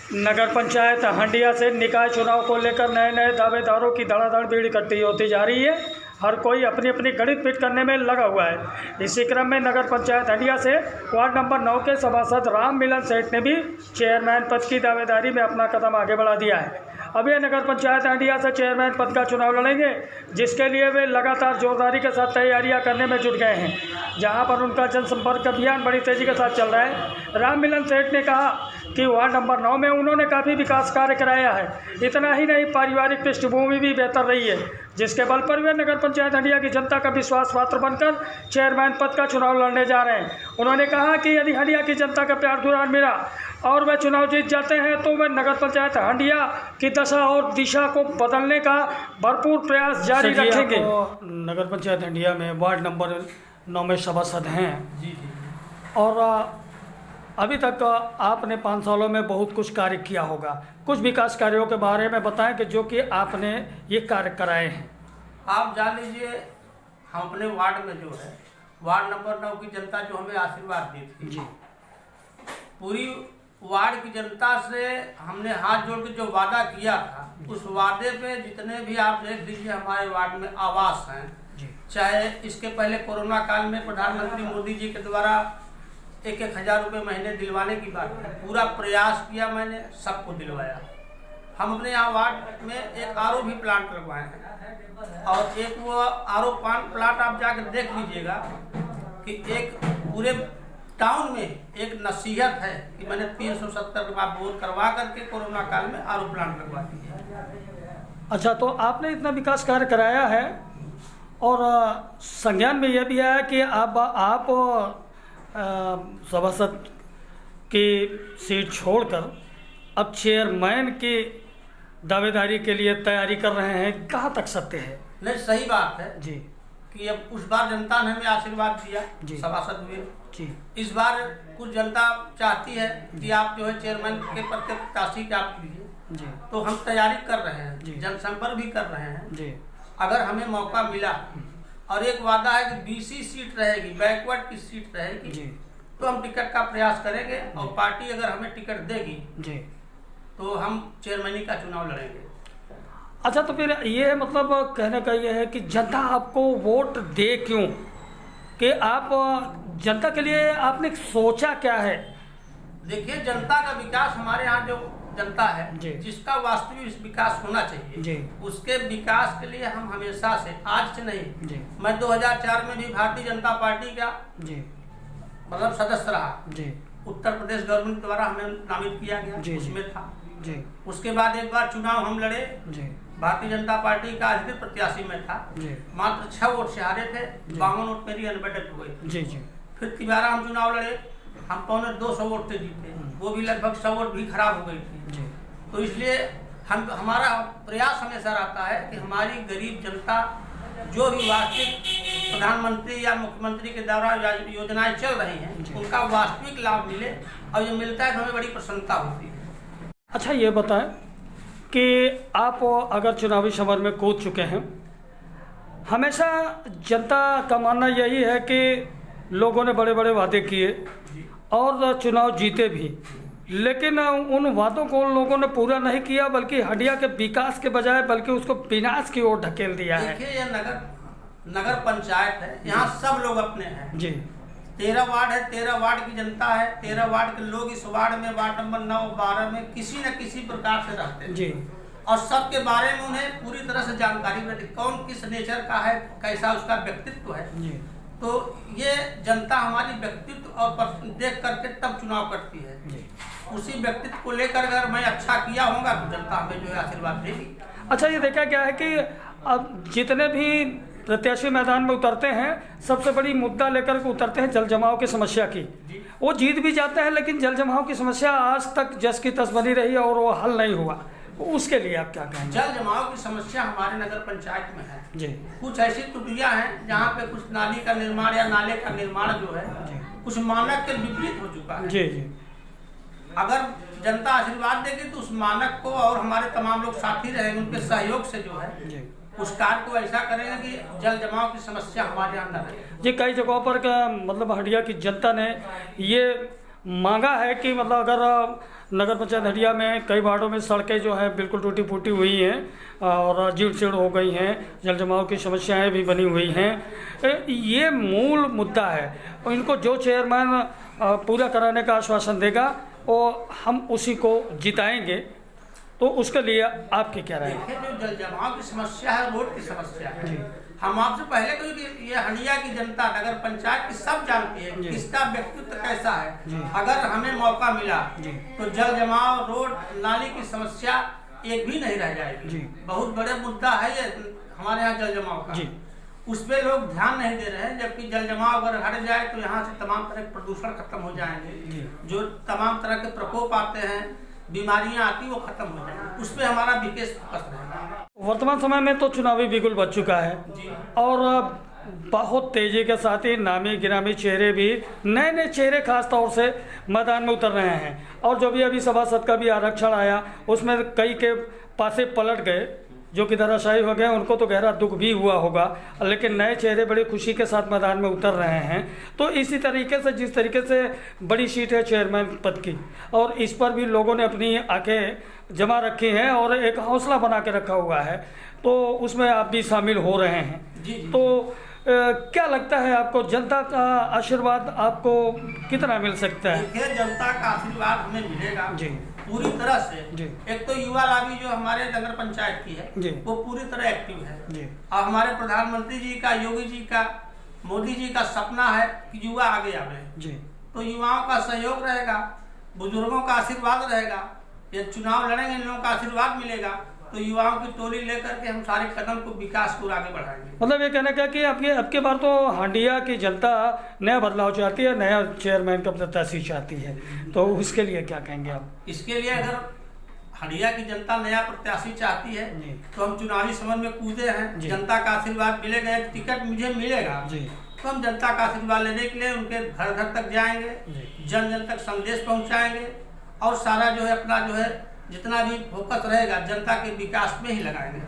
नगर पंचायत हंडिया से निकाय चुनाव को लेकर नए नए दावेदारों की धड़ाधड़ भीड़ इकट्ठी होती जा रही है। हर कोई अपनी अपनी गणित फिट करने में लगा हुआ है। इसी क्रम में नगर पंचायत हंडिया से वार्ड नंबर 9 के सभासद राम मिलन सेठ ने भी चेयरमैन पद की दावेदारी में अपना कदम आगे बढ़ा दिया है। अब ये नगर पंचायत हंडिया से चेयरमैन पद का चुनाव लड़ेंगे, जिसके लिए वे लगातार जोरदारी के साथ तैयारियां करने में जुट गए हैं। जहां पर उनका जनसंपर्क अभियान बड़ी तेजी के साथ चल रहा है। राम मिलन सेठ ने कहा कि वार्ड नंबर 9 में उन्होंने काफ़ी विकास कार्य कराया है। इतना ही नहीं, पारिवारिक पृष्ठभूमि भी बेहतर रही है, जिसके बल पर वे नगर पंचायत हंडिया की जनता का विश्वास पात्र बनकर चेयरमैन पद का चुनाव लड़ने जा रहे हैं। उन्होंने कहा कि यदि हंडिया की जनता का प्यार दुलार मिला और वे चुनाव जीत जाते हैं तो वे नगर पंचायत हंडिया की दशा और दिशा को बदलने का भरपूर प्रयास जारी रखेंगे। नगर पंचायत हंडिया में वार्ड नंबर 9 में सभासद हैं जी, और अभी तक आपने 5 सालों में बहुत कुछ कार्य किया होगा। कुछ विकास कार्यों के बारे में बताएं कि जो कि आपने ये कार्य कराए हैं। आप जान लीजिए, हम अपने वार्ड में जो है वार्ड नंबर 9 की जनता जो हमें आशीर्वाद दी थी जी, पूरी वार्ड की जनता से हमने हाथ जोड़ के जो वादा किया था, उस वादे पे जितने भी आप देख लीजिए हमारे वार्ड में आवास हैं, चाहे इसके पहले कोरोना काल में प्रधानमंत्री मोदी जी के द्वारा 1,000 रुपये महीने दिलवाने की बात है, पूरा प्रयास किया, मैंने सबको दिलवाया। हम अपने यहाँ वार्ड में एक आरओ भी प्लांट लगवाए हैं, और एक वो आरओ प्लांट आप जाकर देख लीजिएगा कि एक पूरे टाउन में एक नसीहत है कि मैंने 370 रुपया बोर करवा करके कोरोना काल में आरओ प्लांट लगवा दिया। अच्छा, तो आपने इतना विकास कार्य कराया है, और संज्ञान में यह भी है कि आप सभासद की सीट छोड़कर अब चेयरमैन की दावेदारी के लिए तैयारी कर रहे हैं। कहाँ तक सत्य है? नहीं, सही बात है जी कि अब उस बार जनता ने हमें आशीर्वाद दिया, सभासद हुए जी। इस बार कुछ जनता चाहती है कि आप जो है चेयरमैन के पद के प्रत्याशी आप कीजिए जी, तो हम तैयारी कर रहे हैं, जनसंपर्क भी कर रहे हैं जी। अगर हमें मौका मिला, और एक वादा है कि बीसी सीट रहेगी, बैकवर्ड की सीट रहेगी जी, तो हम टिकट का प्रयास करेंगे, और पार्टी अगर हमें टिकट देगी जी, तो हम चेयरमैनी का चुनाव लड़ेंगे। अच्छा, तो फिर ये मतलब कहने का ये है कि जनता आपको वोट दे क्यों? कि आप जनता के लिए आपने सोचा क्या है? देखिए, जनता का विकास, हमारे यहाँ जो जनता है जिसका वास्तविक विकास होना चाहिए जी, उसके विकास के लिए हम हमेशा से, आज से नहीं जी, मैं 2004 में भी भारतीय जनता पार्टी का जी मतलब सदस्य रहा जी। उत्तर प्रदेश गवर्नमेंट द्वारा हमें नामित किया गया जी, उसमें था जी। उसके बाद एक बार चुनाव हम लड़े जी, भारतीय जनता पार्टी का अधिकृत प्रत्याशी में था जी, मात्र 6 वोट से हारे थे, 52 वोट मेरी अनबेटेड हो गई जी जी। फिर दोबारा हम चुनाव लड़े, हम 250 वोट से जीते, वो भी लगभग 100 वोट भी खराब हो गई थी जी। तो इसलिए हमारा प्रयास हमेशा रहता है कि हमारी गरीब जनता जो भी वास्तविक प्रधानमंत्री या मुख्यमंत्री के द्वारा योजनाएं चल रही हैं, उनका वास्तविक लाभ मिले, और ये मिलता है तो हमें बड़ी प्रसन्नता होती है। अच्छा, ये बताएं कि आप अगर चुनावी समर में कूद चुके हैं, हमेशा जनता का मानना यही है कि लोगों ने बड़े बड़े वादे किए और चुनाव जीते भी, लेकिन उन वादों को उन लोगों ने पूरा नहीं किया, बल्कि हंडिया के विकास के बजाय बल्कि उसको विनाश की ओर ढकेल दिया है। देखिए, यह नगर पंचायत है, यहाँ सब लोग अपने हैं जी। 13 वार्ड है, 13 वार्ड की जनता है, 13 वार्ड के लोग इस वार्ड में, वार्ड नंबर 9, 12 में किसी न किसी प्रकार से रहते हैं जी, और सबके बारे में उन्हें पूरी तरह से जानकारी रहती, कौन किस नेचर का है, कैसा उसका व्यक्तित्व है जी। तो ये जनता हमारी व्यक्तित्व और देख करके तब चुनाव करती है जी। उसी व्यक्तित्व को लेकर अगर मैं अच्छा किया होगा तो जनता हमें जो है आशीर्वाद देगी। अच्छा, ये देखा क्या है कि अब जितने भी प्रत्याशी मैदान में उतरते हैं, सबसे बड़ी मुद्दा लेकर के उतरते हैं जल जमाव की समस्या की। वो जीत भी जाते हैं, लेकिन जल जमाव की समस्या आज तक जस की तस बनी रही और वो हल नहीं हुआ। उसके लिए आप क्या कहेंगे? जल जमाव की समस्या हमारे नगर पंचायत में है जी। कुछ ऐसी त्रुटियां हैं जहाँ पे कुछ नाली का निर्माण या नाले का निर्माण जो है कुछ मानक के विपरीत हो चुका है जी जी। अगर जनता आशीर्वाद देगी तो उस मानक को, और हमारे तमाम लोग साथी रहेंगे, उनके सहयोग से जो है उस कार्य को ऐसा करेंगे कि जल जमाव की समस्या हमारे यहाँ न रहे जी। कई जगहों पर मतलब हंडिया की जनता ने ये मांगा है कि मतलब अगर नगर पंचायत हंडिया में कई वार्डों में सड़कें जो है बिल्कुल टूटी फूटी हुई हैं और जीर्ण शीर्ण हो गई हैं, जल जमाव की समस्याएं भी बनी हुई हैं, ये मूल मुद्दा है। इनको जो चेयरमैन पूरा कराने का आश्वासन देगा और हम उसी को जिताएंगे। तो उसके लिए आपकी क्या राय है? जो जल जमाव की समस्या है, रोड की समस्या है, हम आपसे पहले तो ये हंडिया की जनता, नगर पंचायत की सब जानती है किसका व्यक्तित्व कैसा है। अगर हमें मौका मिला तो जल जमाव, रोड, नाली की समस्या एक भी नहीं रह जाएगी। बहुत बड़े मुद्दा है ये हमारे यहाँ जल जमाव का, उस पर लोग ध्यान नहीं दे रहे हैं। जबकि जल जमाव अगर हट जाए तो यहाँ से तमाम तरह के प्रदूषण खत्म हो जाएंगे, जो तमाम तरह के प्रकोप आते हैं, बीमारियां आती, वो खत्म हो जाएंगी। उस पर हमारा विशेष फोकस रहेगा। वर्तमान समय में तो चुनावी बिगुल बच चुका है और बहुत तेजी के साथ ही नामी गिरामी चेहरे भी, नए नए चेहरे खास तौर से मैदान में उतर रहे हैं। और जो भी अभी सभासद का भी आरक्षण आया उसमें कई के पासे पलट गए, जो कि धराशायी हो गए, उनको तो गहरा दुख भी हुआ होगा, लेकिन नए चेहरे बड़ी खुशी के साथ मैदान में उतर रहे हैं। तो इसी तरीके से जिस तरीके से बड़ी सीट है चेयरमैन पद की, और इस पर भी लोगों ने अपनी आंखें जमा रखी हैं और एक हौसला बना के रखा हुआ है, तो उसमें आप भी शामिल हो रहे हैं। तो क्या लगता है आपको, जनता का आशीर्वाद आपको कितना मिल सकता है? देखिए, जनता का आशीर्वाद हमें मिलेगा पूरी तरह से। एक तो युवा लॉबी जो हमारे नगर पंचायत की है वो पूरी तरह एक्टिव है, और हमारे प्रधानमंत्री जी का, योगी जी का, मोदी जी का सपना है कि युवा आगे आवे। तो युवाओं का सहयोग रहेगा, बुजुर्गों का आशीर्वाद रहेगा, ये चुनाव लड़ेंगे, इन लोगों का आशीर्वाद मिलेगा, तो युवाओं की टोली लेकर के हम सारे कदम को, विकास को आगे बढ़ाएंगे। मतलब ये कहने का कि आपके बार तो हंडिया की जनता नया बदलाव चाहती है, नया चेयरमैन का प्रत्याशी चाहती है, तो उसके लिए क्या कहेंगे आप? इसके लिए अगर हंडिया की जनता नया प्रत्याशी चाहती है तो हम चुनावी समर में कूदे हैं। जनता का आशीर्वाद मिलेगा, एक टिकट मुझे मिलेगा तो हम जनता का आशीर्वाद लेने के लिए उनके घर घर तक जाएंगे, जन जन तक संदेश पहुँचाएंगे, और सारा जो है अपना जो है जितना भी फोकस रहेगा जनता के विकास में ही लगाएंगे।